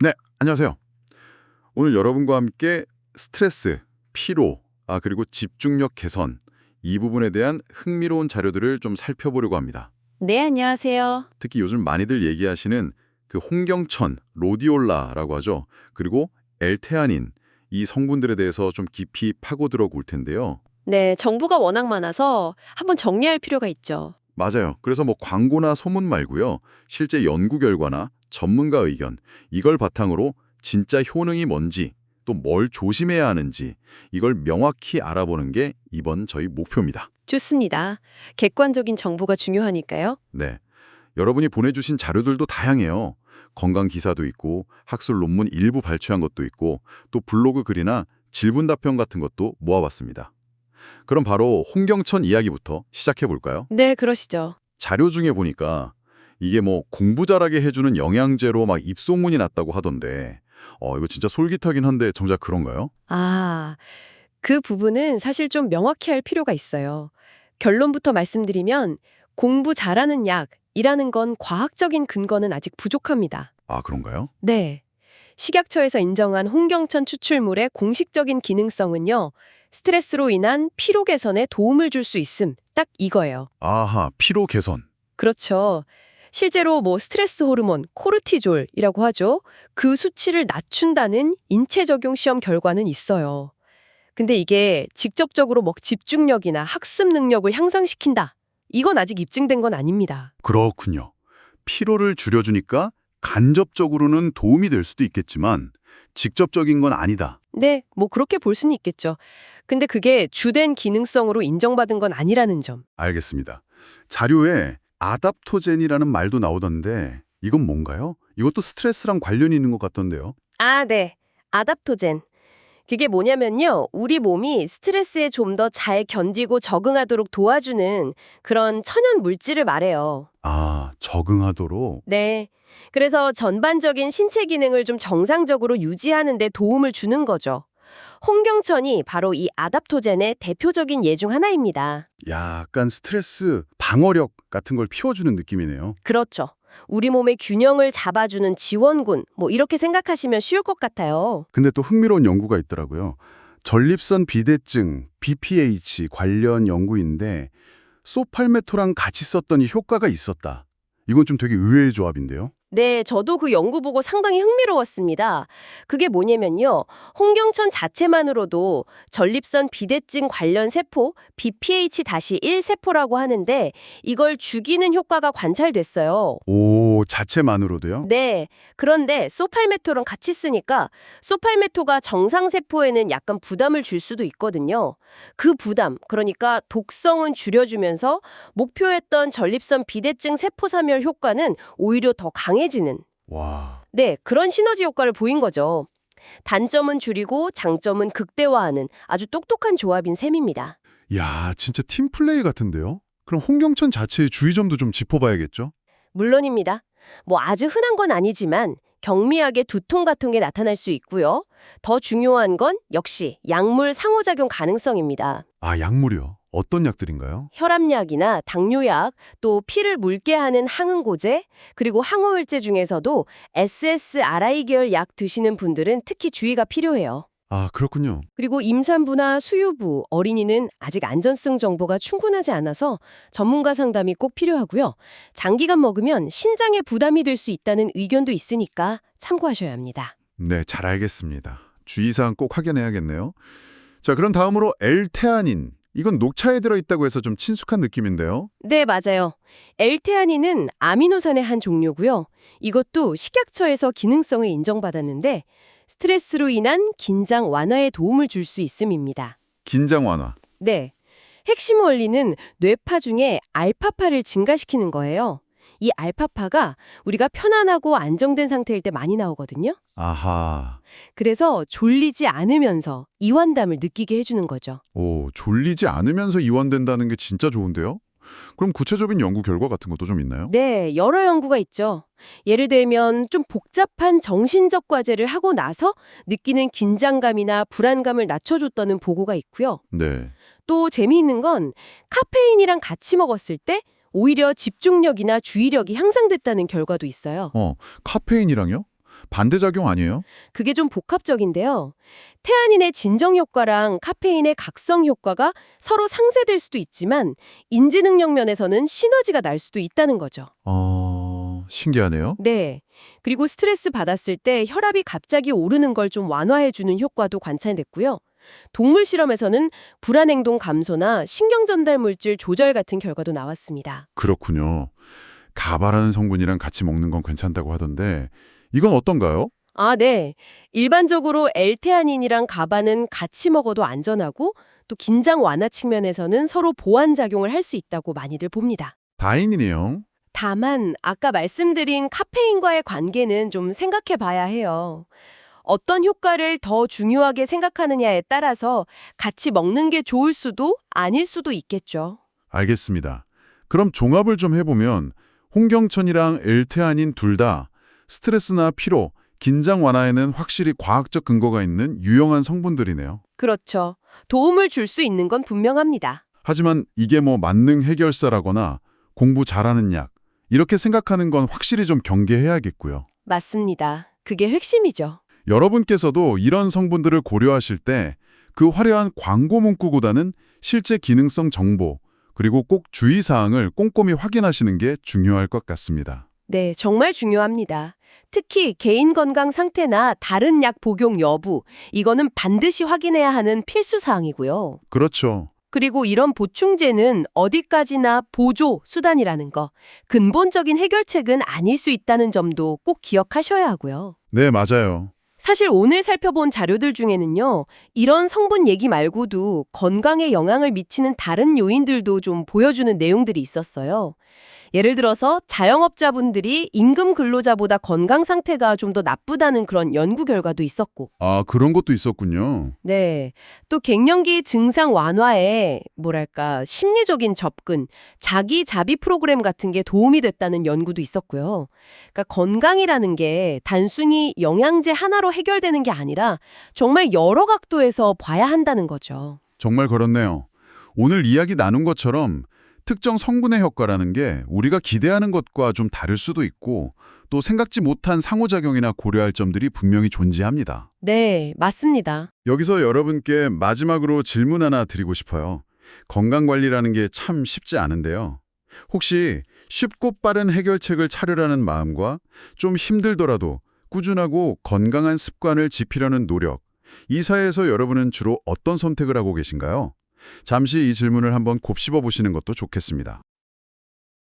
네, 안녕하세요. 오늘 여러분과 함께 스트레스, 피로, 그리고 집중력 개선, 이 부분에 대한 흥미로운 자료들을 좀 살펴보려고 합니다. 네, 안녕하세요. 특히 요즘 많이들 얘기하시는 그 홍경천, 로디올라라고 하죠. 그리고 엘테아닌, 이 성분들에 대해서 좀 깊이 파고들어 볼 텐데요. 네, 정보가 워낙 많아서 한번 정리할 필요가 있죠. 맞아요. 그래서 뭐 광고나 소문 말고요. 실제 연구 결과나 전문가 의견, 이걸 바탕으로 진짜 효능이 뭔지, 또 뭘 조심해야 하는지 이걸 명확히 알아보는 게 이번 저희 목표입니다. 좋습니다. 객관적인 정보가 중요하니까요. 네. 여러분이 보내주신 자료들도 다양해요. 건강 기사도 있고 학술 논문 일부 발췌한 것도 있고 또 블로그 글이나 질문 답변 같은 것도 모아봤습니다. 그럼 바로 홍경천 이야기부터 시작해 볼까요? 네, 그러시죠. 자료 중에 보니까 이게 뭐 공부 잘하게 해주는 영양제로 막 입소문이 났다고 하던데 이거 진짜 솔깃하긴 한데 정작 그런가요? 아, 그 부분은 사실 좀 명확히 할 필요가 있어요. 결론부터 말씀드리면 공부 잘하는 약이라는 건 과학적인 근거는 아직 부족합니다. 아, 그런가요? 네. 식약처에서 인정한 홍경천 추출물의 공식적인 기능성은요. 스트레스로 인한 피로 개선에 도움을 줄 수 있음. 딱 이거예요. 아하, 피로 개선. 그렇죠. 실제로 뭐 스트레스 호르몬, 코르티졸이라고 하죠. 그 수치를 낮춘다는 인체 적용 시험 결과는 있어요. 근데 이게 직접적으로 뭐 집중력이나 학습 능력을 향상시킨다. 이건 아직 입증된 건 아닙니다. 그렇군요. 피로를 줄여주니까 간접적으로는 도움이 될 수도 있겠지만 직접적인 건 아니다. 네, 뭐 그렇게 볼 수는 있겠죠. 근데 그게 주된 기능성으로 인정받은 건 아니라는 점. 알겠습니다. 자료에 아답토젠이라는 말도 나오던데 이건 뭔가요? 이것도 스트레스랑 관련이 있는 것 같던데요. 아, 네. 아답토젠. 그게 뭐냐면요. 우리 몸이 스트레스에 좀 더 잘 견디고 적응하도록 도와주는 그런 천연 물질을 말해요. 아, 적응하도록. 네. 그래서 전반적인 신체 기능을 좀 정상적으로 유지하는 데 도움을 주는 거죠. 홍경천이 바로 이 아답토젠의 대표적인 예 중 하나입니다. 약간 스트레스 방어력 같은 걸 피워주는 느낌이네요. 그렇죠. 우리 몸의 균형을 잡아주는 지원군, 뭐 이렇게 생각하시면 쉬울 것 같아요. 근데 또 흥미로운 연구가 있더라고요. 전립선 비대증, BPH 관련 연구인데 소팔메토랑 같이 썼더니 효과가 있었다. 이건 좀 되게 의외의 조합인데요. 네, 저도 그 연구 보고 상당히 흥미로웠습니다. 그게 뭐냐면요. 홍경천 자체만으로도 전립선 비대증 관련 세포, BPH-1 세포라고 하는데 이걸 죽이는 효과가 관찰됐어요. 오, 자체만으로도요? 네, 그런데 소팔메토랑 같이 쓰니까 소팔메토가 정상세포에는 약간 부담을 줄 수도 있거든요. 그 부담, 그러니까 독성은 줄여주면서 목표했던 전립선 비대증 세포 사멸 효과는 오히려 더 강해지는, 와, 네, 그런 시너지 효과를 보인 거죠. 단점은 줄이고 장점은 극대화하는 아주 똑똑한 조합인 셈입니다. 야, 진짜 팀플레이 같은데요? 그럼 홍경천 자체의 주의점도 좀 짚어봐야겠죠? 물론입니다. 뭐 아주 흔한 건 아니지만 경미하게 두통 같은 게 나타날 수 있고요. 더 중요한 건 역시 약물 상호작용 가능성입니다. 아, 약물이요. 어떤 약들인가요? 혈압약이나 당뇨약, 또 피를 묽게 하는 항응고제, 그리고 항우울제 중에서도 SSRI 계열 약 드시는 분들은 특히 주의가 필요해요. 아, 그렇군요. 그리고 임산부나 수유부, 어린이는 아직 안전성 정보가 충분하지 않아서 전문가 상담이 꼭 필요하고요. 장기간 먹으면 신장에 부담이 될 수 있다는 의견도 있으니까 참고하셔야 합니다. 네, 잘 알겠습니다. 주의사항 꼭 확인해야겠네요. 자, 그럼 다음으로 L테아닌. 이건 녹차에 들어있다고 해서 좀 친숙한 느낌인데요. 네, 맞아요. L테아닌은 아미노산의 한 종류고요. 이것도 식약처에서 기능성을 인정받았는데 스트레스로 인한 긴장 완화에 도움을 줄 수 있음입니다. 긴장 완화. 네. 핵심 원리는 뇌파 중에 알파파를 증가시키는 거예요. 이 알파파가 우리가 편안하고 안정된 상태일 때 많이 나오거든요. 아하. 그래서 졸리지 않으면서 이완감을 느끼게 해주는 거죠. 오, 졸리지 않으면서 이완된다는 게 진짜 좋은데요? 그럼 구체적인 연구 결과 같은 것도 좀 있나요? 네, 여러 연구가 있죠. 예를 들면 좀 복잡한 정신적 과제를 하고 나서 느끼는 긴장감이나 불안감을 낮춰줬다는 보고가 있고요. 네. 또 재미있는 건 카페인이랑 같이 먹었을 때 오히려 집중력이나 주의력이 향상됐다는 결과도 있어요. 카페인이랑요? 반대작용 아니에요? 그게 좀 복합적인데요. 태아닌의 진정 효과랑 카페인의 각성 효과가 서로 상쇄될 수도 있지만 인지 능력 면에서는 시너지가 날 수도 있다는 거죠. 신기하네요. 네. 그리고 스트레스 받았을 때 혈압이 갑자기 오르는 걸 좀 완화해주는 효과도 관찰됐고요. 동물 실험에서는 불안행동 감소나 신경전달 물질 조절 같은 결과도 나왔습니다. 그렇군요. 가바라는 성분이랑 같이 먹는 건 괜찮다고 하던데 이건 어떤가요? 아, 네. 일반적으로 L테아닌이랑 가바는 같이 먹어도 안전하고 또 긴장 완화 측면에서는 서로 보완 작용을 할 수 있다고 많이들 봅니다. 다행이네요. 다만 아까 말씀드린 카페인과의 관계는 좀 생각해 봐야 해요. 어떤 효과를 더 중요하게 생각하느냐에 따라서 같이 먹는 게 좋을 수도 아닐 수도 있겠죠. 알겠습니다. 그럼 종합을 좀 해보면 홍경천이랑 엘테아닌 둘 다 스트레스나 피로, 긴장 완화에는 확실히 과학적 근거가 있는 유용한 성분들이네요. 그렇죠. 도움을 줄 수 있는 건 분명합니다. 하지만 이게 뭐 만능 해결사라거나 공부 잘하는 약, 이렇게 생각하는 건 확실히 좀 경계해야겠고요. 맞습니다. 그게 핵심이죠. 여러분께서도 이런 성분들을 고려하실 때 그 화려한 광고 문구보다는 실제 기능성 정보, 그리고 꼭 주의사항을 꼼꼼히 확인하시는 게 중요할 것 같습니다. 네, 정말 중요합니다. 특히 개인 건강 상태나 다른 약 복용 여부, 이거는 반드시 확인해야 하는 필수 사항이고요. 그렇죠. 그리고 이런 보충제는 어디까지나 보조 수단이라는 거, 근본적인 해결책은 아닐 수 있다는 점도 꼭 기억하셔야 하고요. 네, 맞아요. 사실 오늘 살펴본 자료들 중에는요, 이런 성분 얘기 말고도 건강에 영향을 미치는 다른 요인들도 좀 보여주는 내용들이 있었어요. 예를 들어서 자영업자분들이 임금 근로자보다 건강 상태가 좀 더 나쁘다는 그런 연구 결과도 있었고, 아, 그런 것도 있었군요. 네. 또 갱년기 증상 완화에 뭐랄까 심리적인 접근, 자기 자비 프로그램 같은 게 도움이 됐다는 연구도 있었고요. 그러니까 건강이라는 게 단순히 영양제 하나로 해결되는 게 아니라 정말 여러 각도에서 봐야 한다는 거죠. 정말 그렇네요. 오늘 이야기 나눈 것처럼 특정 성분의 효과라는 게 우리가 기대하는 것과 좀 다를 수도 있고 또 생각지 못한 상호작용이나 고려할 점들이 분명히 존재합니다. 네, 맞습니다. 여기서 여러분께 마지막으로 질문 하나 드리고 싶어요. 건강관리라는 게 참 쉽지 않은데요. 혹시 쉽고 빠른 해결책을 찾으려는 마음과 좀 힘들더라도 꾸준하고 건강한 습관을 지키려는 노력, 이 사이에서 여러분은 주로 어떤 선택을 하고 계신가요? 잠시 이 질문을 한번 곱씹어 보시는 것도 좋겠습니다.